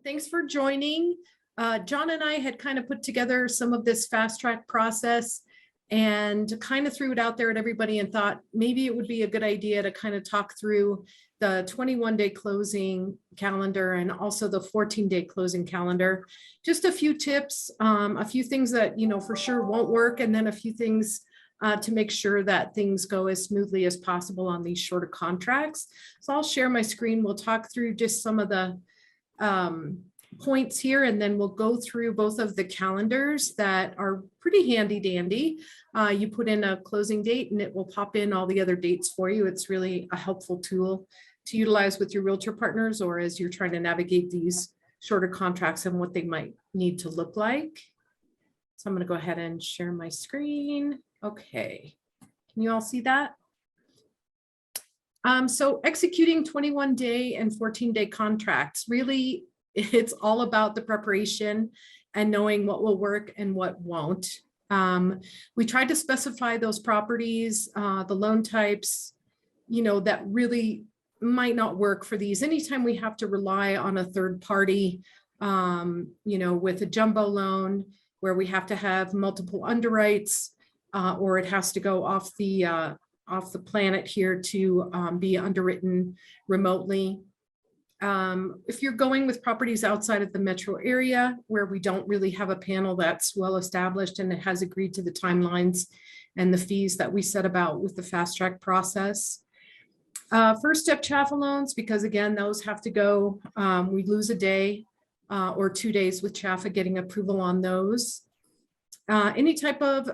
Thanks for joining. John and I had kind of put together some of this fast track process and kind of threw it out there at everybody and thought maybe it would be a good idea to kind of talk through the 21-day closing calendar and also the 14-day closing calendar. Just a few tips, a few things that, for sure won't work, and then a few things to make sure that things go as smoothly as possible on these shorter contracts. So I'll share my screen. We'll talk through just some of the points here, and then we'll go through both of the calendars that are pretty handy dandy. You put in a closing date and it will pop in all the other dates for you. It's really a helpful tool to utilize with your realtor partners or as you're trying to navigate these shorter contracts and what they might need to look like. So I'm going to go ahead and share my screen. Okay, can you all see that? So executing 21-day and 14-day contracts, really, it's all about the preparation and knowing what will work and what won't. We tried to specify those properties, the loan types, that really might not work for these. Anytime we have to rely on a third party, with a jumbo loan where we have to have multiple underwrites, or it has to go off the planet here to be underwritten remotely. If you're going with properties outside of the metro area where we don't really have a panel that's well established and it has agreed to the timelines and the fees that we set about with the fast track process. First step chattel loans, because again, those have to go, we lose a day or 2 days with CHFA getting approval on those. Any type of,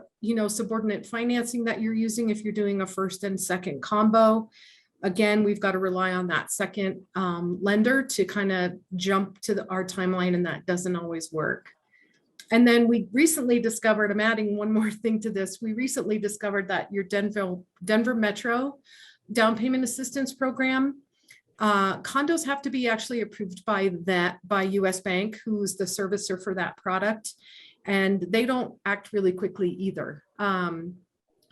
subordinate financing that you're using, if you're doing a first and second combo, again, we've got to rely on that second lender to kind of jump to our timeline, and that doesn't always work. And then we recently discovered, I'm adding one more thing to this, we recently discovered that your Denver Metro down payment assistance program, condos have to be actually approved by US Bank, who's the servicer for that product. And they don't act really quickly either.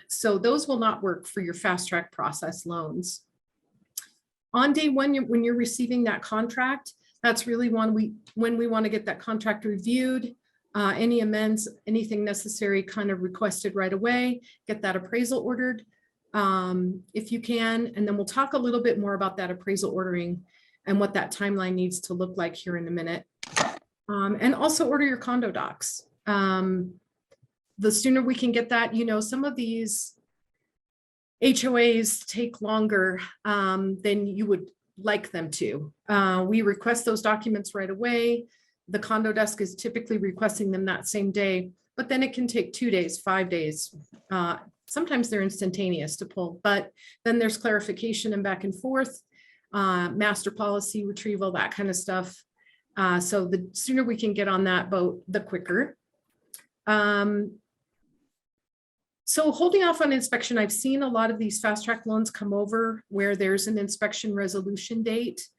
So those will not work for your fast track process loans. On day one, when you're receiving that contract, that's really when we want to get that contract reviewed, any amends, anything necessary kind of requested right away, get that appraisal ordered if you can. And then we'll talk a little bit more about that appraisal ordering and what that timeline needs to look like here in a minute. And also order your condo docs. The sooner we can get that, some of these HOAs take longer than you would like them to. We request those documents right away. The condo desk is typically requesting them that same day, but then it can take 2 days, 5 days. Sometimes they're instantaneous to pull, but then there's clarification and back and forth, master policy retrieval, that kind of stuff. So the sooner we can get on that boat, the quicker. So holding off on inspection, I've seen a lot of these fast track loans come over where there's an inspection resolution date,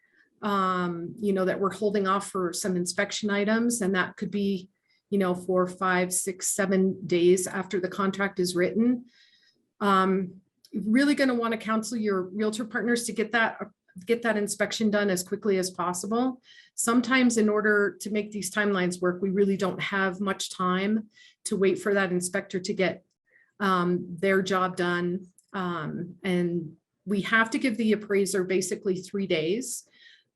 that we're holding off for some inspection items, and that could be, 4, 5, 6, 7 days after the contract is written. Really going to want to counsel your realtor partners to get that inspection done as quickly as possible. Sometimes in order to make these timelines work, we really don't have much time to wait for that inspector to get their job done. And we have to give the appraiser basically 3 days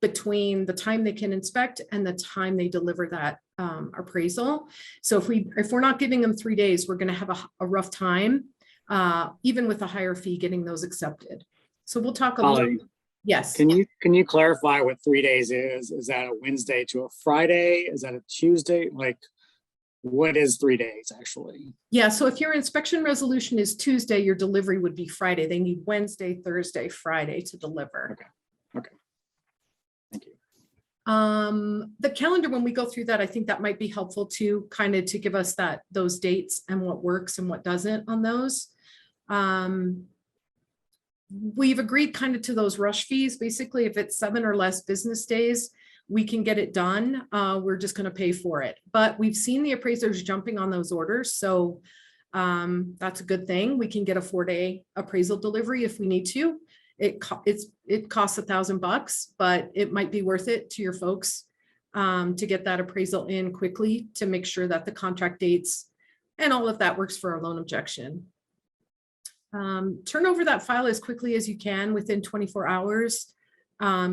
between the time they can inspect and the time they deliver that appraisal. So if we're not giving them 3 days, we're going to have a rough time, even with a higher fee, getting those accepted. So we'll talk a little. Yes. Can you clarify what 3 days is? Is that a Wednesday to a Friday? Is that a Tuesday? Like, what is 3 days actually? Yeah. So if your inspection resolution is Tuesday, your delivery would be Friday. They need Wednesday, Thursday, Friday to deliver. Okay. Thank you. The calendar, when we go through that, I think that might be helpful to kind of to give us those dates and what works and what doesn't on those. We've agreed kind of to those rush fees. Basically, if it's 7 or less business days, we can get it done. We're just going to pay for it. But we've seen the appraisers jumping on those orders. So that's a good thing. We can get a 4-day appraisal delivery if we need to. It costs $1,000, but it might be worth it to your folks to get that appraisal in quickly to make sure that the contract dates and all of that works for our loan objection. Turn over that file as quickly as you can within 24 hours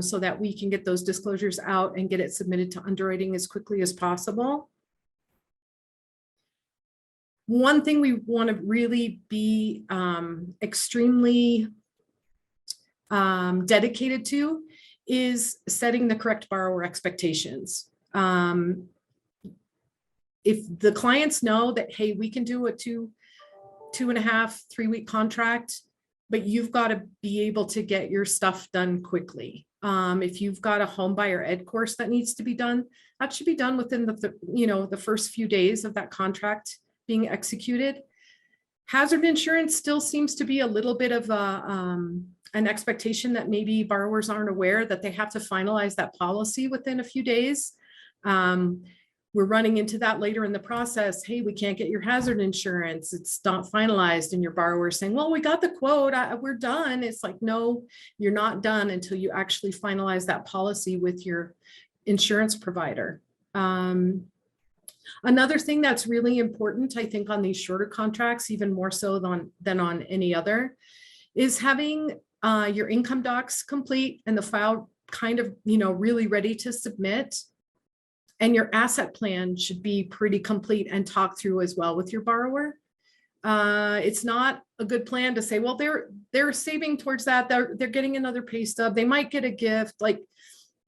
so that we can get those disclosures out and get it submitted to underwriting as quickly as possible. One thing we want to really be extremely dedicated to is setting the correct borrower expectations. If the clients know that, hey, we can do a 2.5, 3-week contract, but you've got to be able to get your stuff done quickly. If you've got a home buyer ed course that needs to be done, that should be done within the first few days of that contract being executed. Hazard insurance still seems to be a little bit of an expectation that maybe borrowers aren't aware that they have to finalize that policy within a few days. We're running into that later in the process. Hey, we can't get your hazard insurance. It's not finalized. And your borrower is saying, well, we got the quote. We're done. It's like, no, you're not done until you actually finalize that policy with your insurance provider. Another thing that's really important, I think, on these shorter contracts, even more so than on any other, is having your income docs complete and the file kind of, really ready to submit. And your asset plan should be pretty complete and talked through as well with your borrower. It's not a good plan to say, well, they're saving towards that. They're getting another pay stub. They might get a gift. Like,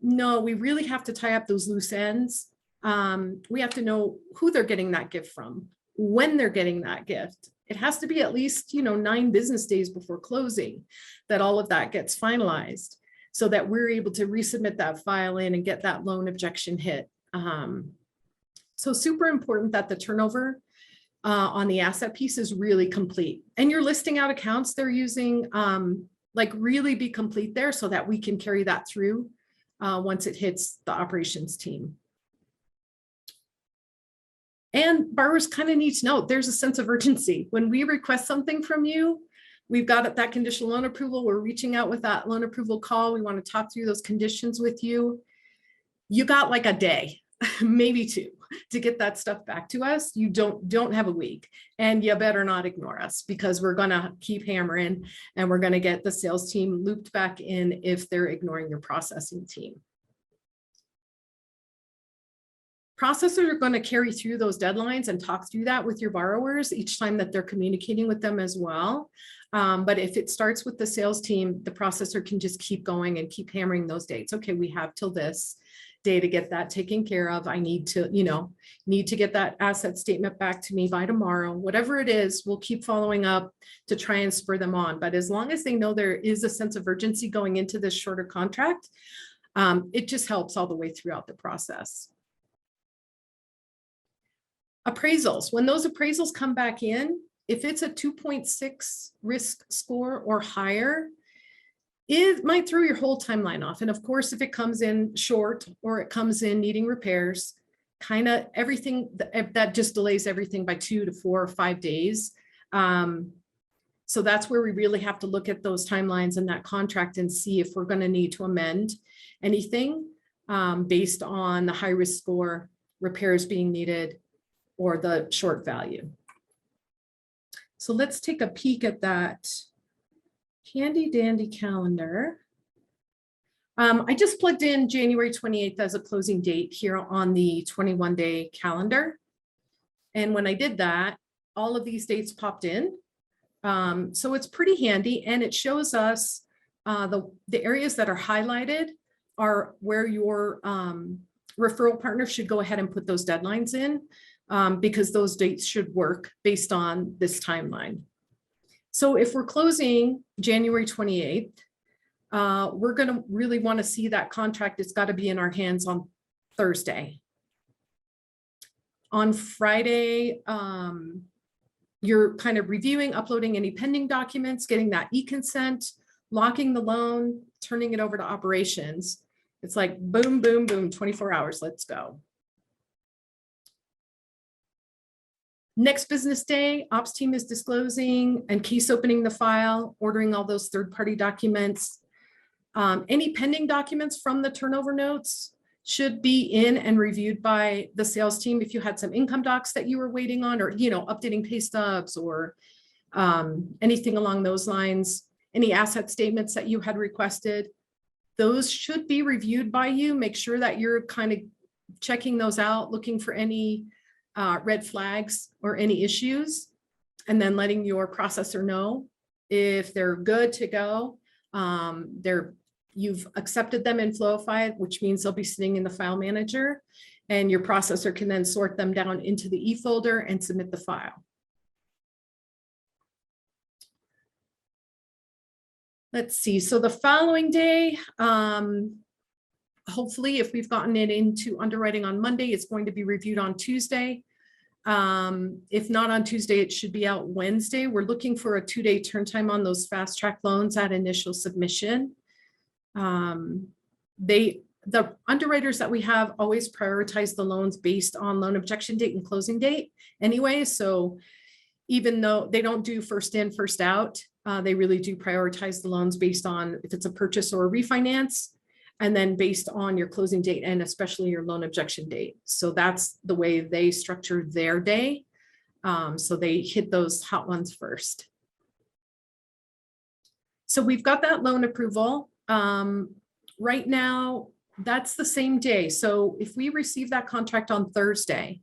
no, we really have to tie up those loose ends. We have to know who they're getting that gift from, when they're getting that gift. It has to be at least, 9 business days before closing that all of that gets finalized so that we're able to resubmit that file in and get that loan objection hit. So super important that the turnover on the asset piece is really complete, and you're listing out accounts they're using, really be complete there so that we can carry that through once it hits the operations team. And borrowers kind of need to know there's a sense of urgency. When we request something from you, we've got that conditional loan approval. We're reaching out with that loan approval call. We want to talk through those conditions with you. You got like a day, maybe 2, to get that stuff back to us. You don't have a week, and you better not ignore us, because we're going to keep hammering and we're going to get the sales team looped back in if they're ignoring your processing team. Processors are going to carry through those deadlines and talk through that with your borrowers each time that they're communicating with them as well. But if it starts with the sales team, the processor can just keep going and keep hammering those dates. Okay, we have till this day to get that taken care of. I need to get that asset statement back to me by tomorrow. Whatever it is, we'll keep following up to try and spur them on. But as long as they know there is a sense of urgency going into this shorter contract, it just helps all the way throughout the process. Appraisals, when those appraisals come back in, if it's a 2.6 risk score or higher, it might throw your whole timeline off. And of course, if it comes in short or it comes in needing repairs, kind of everything that just delays everything by 2 to 4 or 5 days. So that's where we really have to look at those timelines and that contract and see if we're going to need to amend anything based on the high risk score, repairs being needed, or the short value. So let's take a peek at that handy dandy calendar. I just plugged in January 28th as a closing date here on the 21-day calendar. And when I did that, all of these dates popped in. So it's pretty handy, and it shows us the areas that are highlighted are where your referral partner should go ahead and put those deadlines in. Because those dates should work based on this timeline. So if we're closing January 28th, we're going to really want to see that contract. It's got to be in our hands on Thursday. On Friday, you're kind of reviewing, uploading any pending documents, getting that e-consent, locking the loan, turning it over to operations. It's like boom, boom, boom, 24 hours, let's go. Next business day, ops team is disclosing and case opening the file, ordering all those third-party documents. Any pending documents from the turnover notes should be in and reviewed by the sales team. If you had some income docs that you were waiting on, or, updating pay stubs or anything along those lines, any asset statements that you had requested, those should be reviewed by you. Make sure that you're kind of checking those out, looking for any red flags or any issues, and then letting your processor know if they're good to go. You've accepted them in Flowify, which means they'll be sitting in the file manager, and your processor can then sort them down into the E folder and submit the file. Let's see, so the following day, hopefully if we've gotten it into underwriting on Monday, it's going to be reviewed on Tuesday. If not on Tuesday, it should be out Wednesday. We're looking for a 2-day turn time on those FastTrack loans at initial submission. The underwriters that we have always prioritize the loans based on loan objection date and closing date anyway. So even though they don't do first in, first out, they really do prioritize the loans based on if it's a purchase or a refinance, and then based on your closing date and especially your loan objection date. So that's the way they structure their day. So they hit those hot ones first. So we've got that loan approval. Right now, that's the same day. So if we receive that contract on Thursday,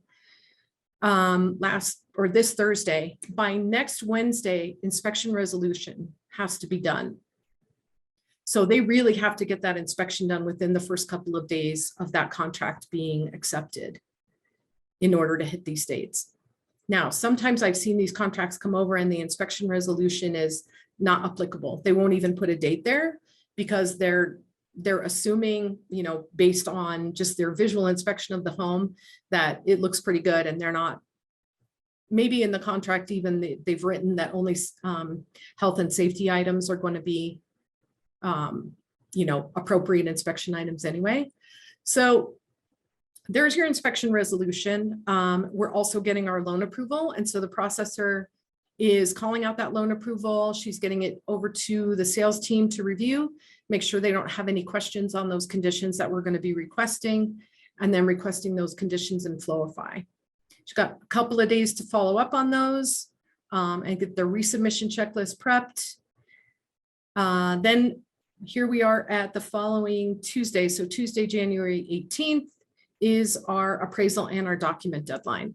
this Thursday, by next Wednesday, inspection resolution has to be done. So they really have to get that inspection done within the first couple of days of that contract being accepted in order to hit these dates. Now, sometimes I've seen these contracts come over and the inspection resolution is not applicable. They won't even put a date there because they're assuming, based on just their visual inspection of the home, that it looks pretty good, and they're not, maybe in the contract, even they've written that only health and safety items are going to be, appropriate inspection items anyway. So there's your inspection resolution. We're also getting our loan approval. And so the processor is calling out that loan approval. She's getting it over to the sales team to review, make sure they don't have any questions on those conditions that we're going to be requesting, and then requesting those conditions in Flowify. She's got a couple of days to follow up on those and get the resubmission checklist prepped. Then here we are at the following Tuesday. So Tuesday, January 18th is our appraisal and our document deadline.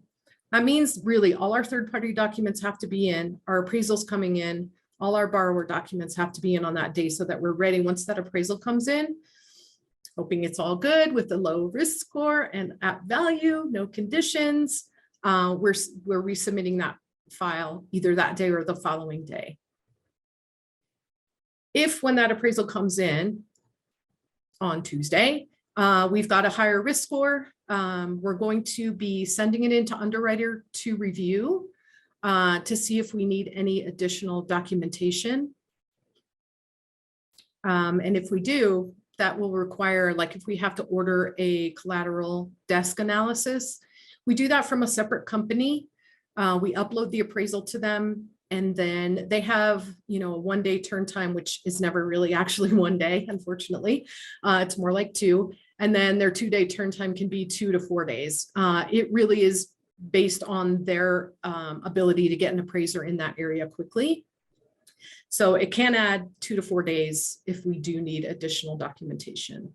That means really all our third-party documents have to be in, our appraisals coming in, all our borrower documents have to be in on that day so that we're ready once that appraisal comes in, hoping it's all good with the low risk score and at value, no conditions. We're resubmitting that file either that day or the following day. If when that appraisal comes in on Tuesday, we've got a higher risk score, we're going to be sending it into underwriter to review to see if we need any additional documentation. And if we do, that will require, like if we have to order a collateral desk analysis, we do that from a separate company. We upload the appraisal to them, and then they have, a 1-day turn time, which is never really actually 1 day, unfortunately. It's more like 2. And then their 2-day turn time can be 2 to 4 days. It really is based on their ability to get an appraiser in that area quickly. So it can add 2 to 4 days if we do need additional documentation.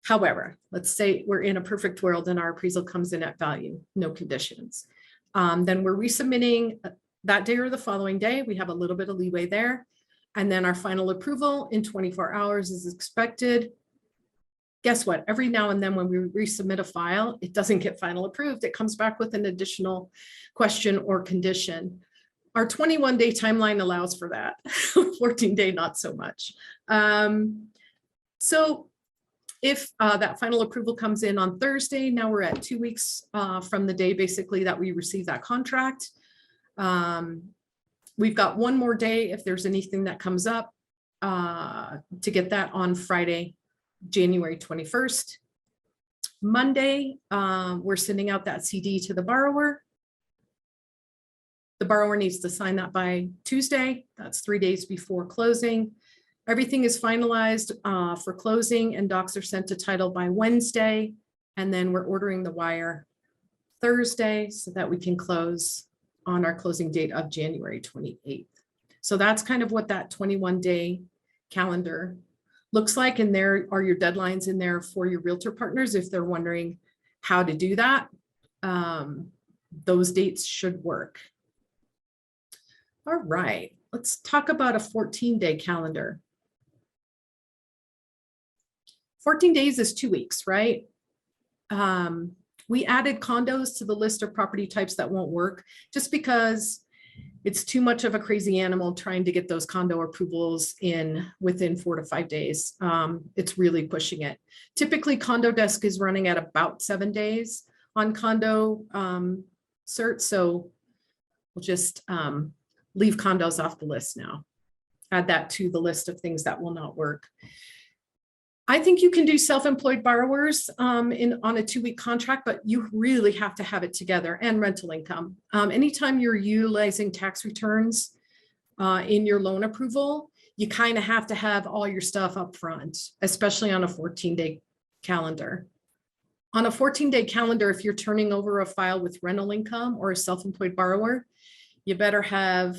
However, let's say we're in a perfect world and our appraisal comes in at value, no conditions. Then we're resubmitting that day or the following day. We have a little bit of leeway there. And then our final approval in 24 hours is expected. Guess what? Every now and then when we resubmit a file, it doesn't get final approved. It comes back with an additional question or condition. Our 21-day timeline allows for that. 14-day, not so much. So if that final approval comes in on Thursday, now we're at 2 weeks from the day basically that we receive that contract. We've got one more day if there's anything that comes up to get that on Friday, January 21st. Monday, we're sending out that CD to the borrower. The borrower needs to sign that by Tuesday. That's 3 days before closing. Everything is finalized for closing and docs are sent to title by Wednesday. And then we're ordering the wire Thursday so that we can close on our closing date of January 28th. So that's kind of what that 21-day calendar looks like. And there are your deadlines in there for your realtor partners if they're wondering how to do that. Those dates should work. All right, let's talk about a 14-day calendar. 14 days is 2 weeks, right? We added condos to the list of property types that won't work just because it's too much of a crazy animal trying to get those condo approvals in within 4 to 5 days. It's really pushing it. Typically, Condo Desk is running at about 7 days on condo cert. So we'll just leave condos off the list now. Add that to the list of things that will not work. I think you can do self-employed borrowers on a 2-week contract, but you really have to have it together, and rental income. Anytime you're utilizing tax returns in your loan approval, you kind of have to have all your stuff up front, especially on a 14-day calendar. On a 14-day calendar, if you're turning over a file with rental income or a self-employed borrower, you better have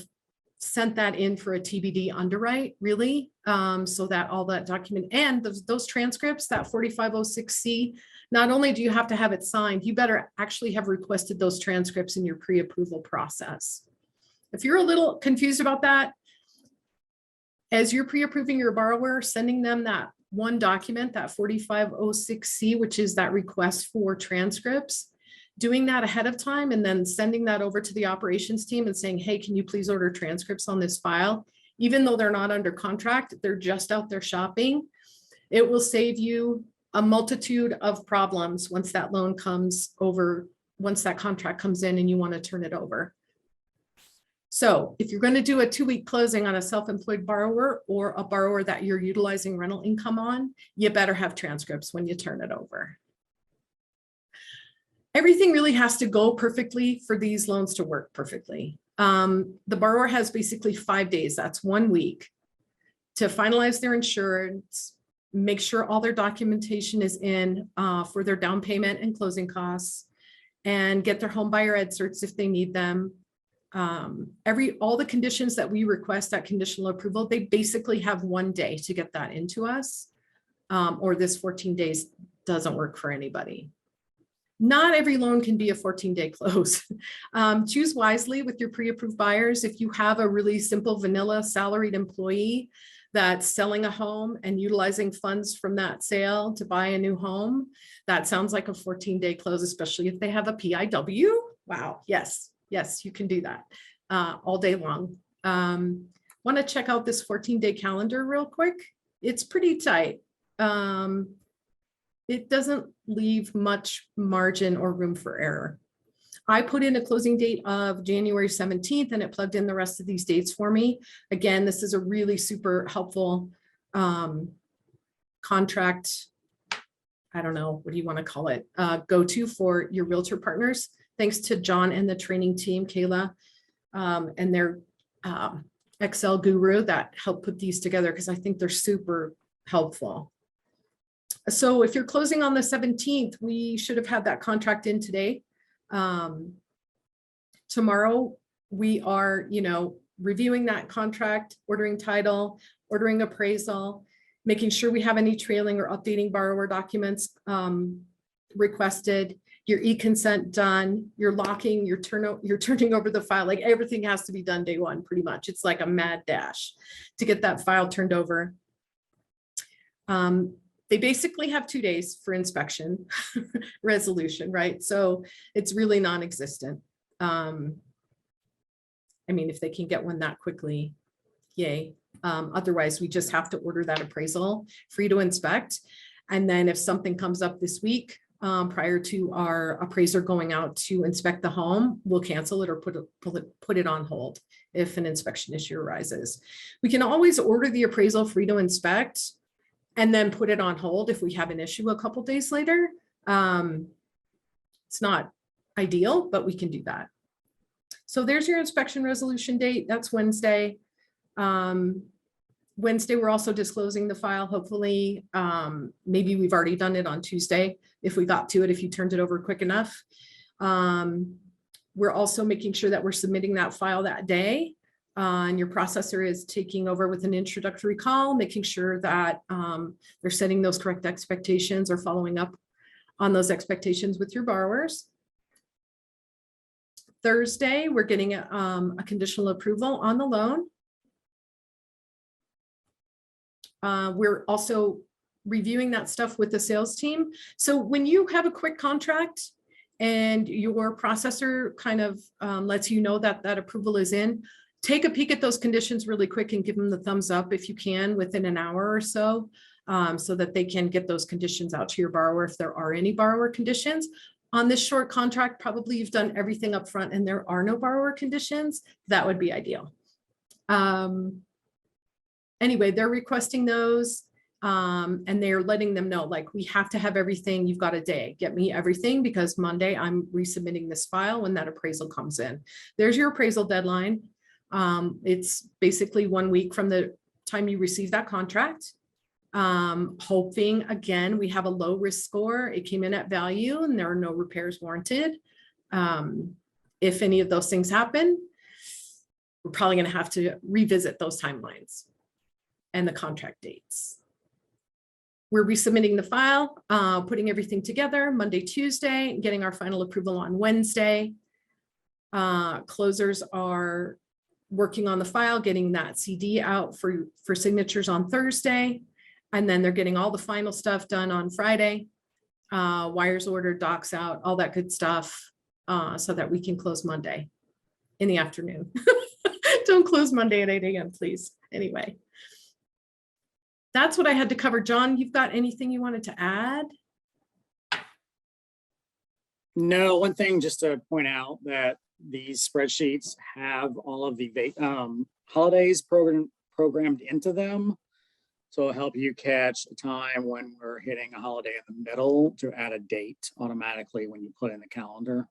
sent that in for a TBD underwrite, really, so that all that document and those transcripts, that 4506C, not only do you have to have it signed, you better actually have requested those transcripts in your pre-approval process. If you're a little confused about that, as you're pre-approving your borrower, sending them that one document, that 4506C, which is that request for transcripts, doing that ahead of time and then sending that over to the operations team and saying, hey, can you please order transcripts on this file? Even though they're not under contract, they're just out there shopping. It will save you a multitude of problems once that loan comes over, once that contract comes in and you want to turn it over. So if you're going to do a 2-week closing on a self-employed borrower or a borrower that you're utilizing rental income on, you better have transcripts when you turn it over. Everything really has to go perfectly for these loans to work perfectly. The borrower has basically 5 days, that's 1 week, to finalize their insurance, make sure all their documentation is in for their down payment and closing costs, and get their home buyer ed certs if they need them. All the conditions that we request, that conditional approval, they basically have 1 day to get that into us, or this 14 days doesn't work for anybody. Not every loan can be a 14-day close. Choose wisely with your pre-approved buyers. If you have a really simple vanilla salaried employee that's selling a home and utilizing funds from that sale to buy a new home, that sounds like a 14-day close, especially if they have a PIW. Wow, yes, you can do that all day long. Want to check out this 14-day calendar real quick? It's pretty tight. It doesn't leave much margin or room for error. I put in a closing date of January 17th and it plugged in the rest of these dates for me. Again, this is a really super helpful contract. I don't know, what do you want to call it? Go-to for your realtor partners. Thanks to John and the training team, Kayla, and their Excel guru that helped put these together, because I think they're super helpful. So if you're closing on the 17th, we should have had that contract in today. Tomorrow, we are, reviewing that contract, ordering title, ordering appraisal, making sure we have any trailing or updating borrower documents requested, your e-consent done, you're locking, you're turning over the file, like everything has to be done day one, pretty much. It's like a mad dash to get that file turned over. They basically have 2 days for inspection resolution, right? So it's really non-existent. I mean, if they can get one that quickly, yay. Otherwise, we just have to order that appraisal free to inspect. And then if something comes up this week, prior to our appraiser going out to inspect the home, we'll cancel it or put it on hold if an inspection issue arises. We can always order the appraisal free to inspect and then put it on hold if we have an issue a couple days later. It's not ideal, but we can do that. So there's your inspection resolution date. That's Wednesday. Wednesday, we're also disclosing the file, hopefully. Maybe we've already done it on Tuesday, if we got to it, if you turned it over quick enough. We're also making sure that we're submitting that file that day. And your processor is taking over with an introductory call, making sure that they're setting those correct expectations or following up on those expectations with your borrowers. Thursday, we're getting a conditional approval on the loan. We're also reviewing that stuff with the sales team. So when you have a quick contract and your processor kind of lets you know that that approval is in, take a peek at those conditions really quick and give them the thumbs up if you can within an hour or so, so that they can get those conditions out to your borrower if there are any borrower conditions. On this short contract, probably you've done everything up front and there are no borrower conditions. That would be ideal. Anyway, they're requesting those and they're letting them know, like, we have to have everything. You've got a day, get me everything, because Monday I'm resubmitting this file when that appraisal comes in. There's your appraisal deadline. It's basically 1 week from the time you receive that contract. Hoping, again, we have a low risk score. It came in at value and there are no repairs warranted. If any of those things happen, we're probably going to have to revisit those timelines and the contract dates. We're resubmitting the file, putting everything together Monday, Tuesday, getting our final approval on Wednesday. Closers are working on the file, getting that CD out for signatures on Thursday. And then they're getting all the final stuff done on Friday. Wires ordered, docs out, all that good stuff, so that we can close Monday in the afternoon. Don't close Monday at 8 a.m., please. Anyway, that's what I had to cover. John, you've got anything you wanted to add? No, one thing just to point out that these spreadsheets have all of the holidays programmed into them. So it'll help you catch a time when we're hitting a holiday in the middle to add a date automatically when you put in the calendar.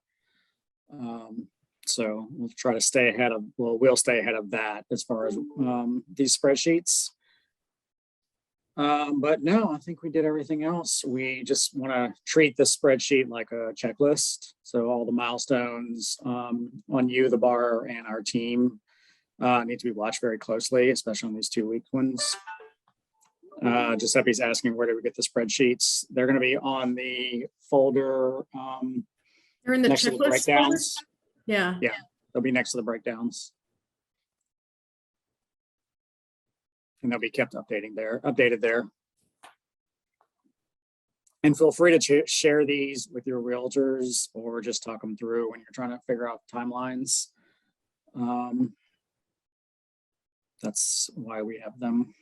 So we'll try to stay ahead of, we'll stay ahead of that as far as these spreadsheets. But no, I think we did everything else. We just want to treat the spreadsheet like a checklist. So all the milestones on you, the borrower, and our team need to be watched very closely, especially on these 2-week ones. Giuseppe's asking, where do we get the spreadsheets? They're going to be on the folder They're in the next to the checklist breakdowns. folder? Yeah. Yeah, they'll be next to the breakdowns. And they'll be kept updated there. And feel free to share these with your realtors or just talk them through when you're trying to figure out timelines. That's why we have them.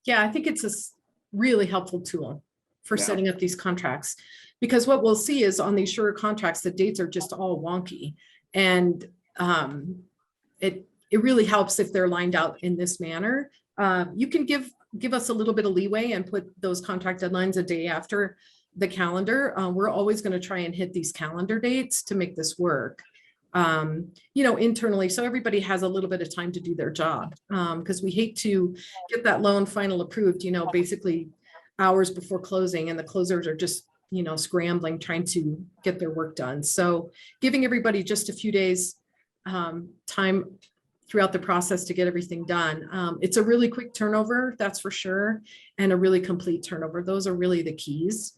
Yeah, I think it's a really helpful tool for Yeah. setting up these contracts, because what we'll see is on these shorter contracts, the dates are just all wonky. And it really helps if they're lined out in this manner. You can give us a little bit of leeway and put those contract deadlines a day after the calendar. We're always going to try and hit these calendar dates to make this work. Internally, so everybody has a little bit of time to do their job, because we hate to get that loan final approved, basically hours before closing, and the closers are just, scrambling, trying to get their work done. So giving everybody just a few days time throughout the process to get everything done. It's a really quick turnover, that's for sure, and a really complete turnover. Those are really the keys.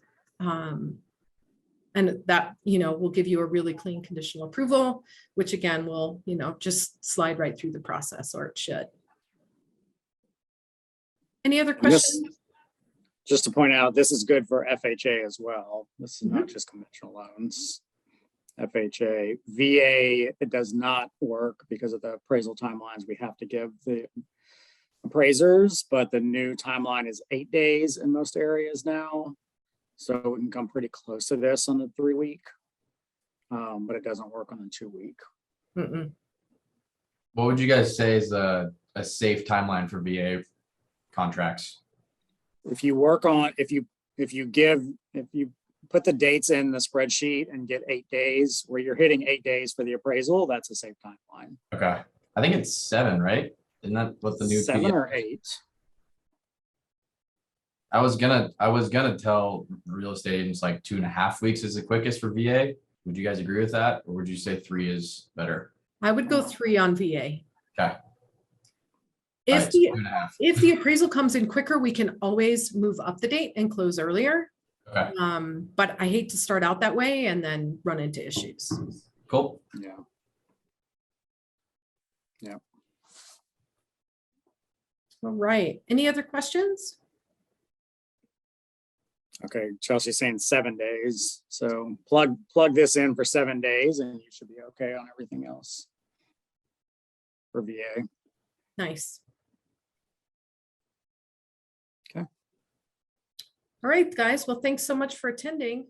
And that, will give you a really clean conditional approval, which again, will, just slide right through the process, or it should. Any other questions? Just to point out, this is good for FHA as well. This is not just conventional loans. FHA, VA, it does not work because of the appraisal timelines we have to give the appraisers, but the new timeline is 8 days in most areas now. So we can come pretty close to this on the 3-week, but it doesn't work on the 2-week. What would you guys say is a safe timeline for VA contracts? If you work on, if you put the dates in the spreadsheet and get 8 days, where you're hitting 8 days for the appraisal, that's a safe timeline. Okay, I think it's 7, right? Isn't that what the new 7 PDF or 8. I was gonna tell real estate agents like 2.5 weeks is the quickest for VA. Would you guys agree with that? Or would you say 3 is better? I would go 3 on VA. Okay. If Alright, so the 2.5. if the appraisal comes in quicker, we can always move up the date and close earlier. Okay, But I hate to start out that way and then run into issues. cool. Yeah. All right. Any other questions? Okay, Chelsea's saying 7 days. So plug this in for 7 days and you should be okay on everything else for VA. Nice. Okay. All right, guys. Well, thanks so much for attending.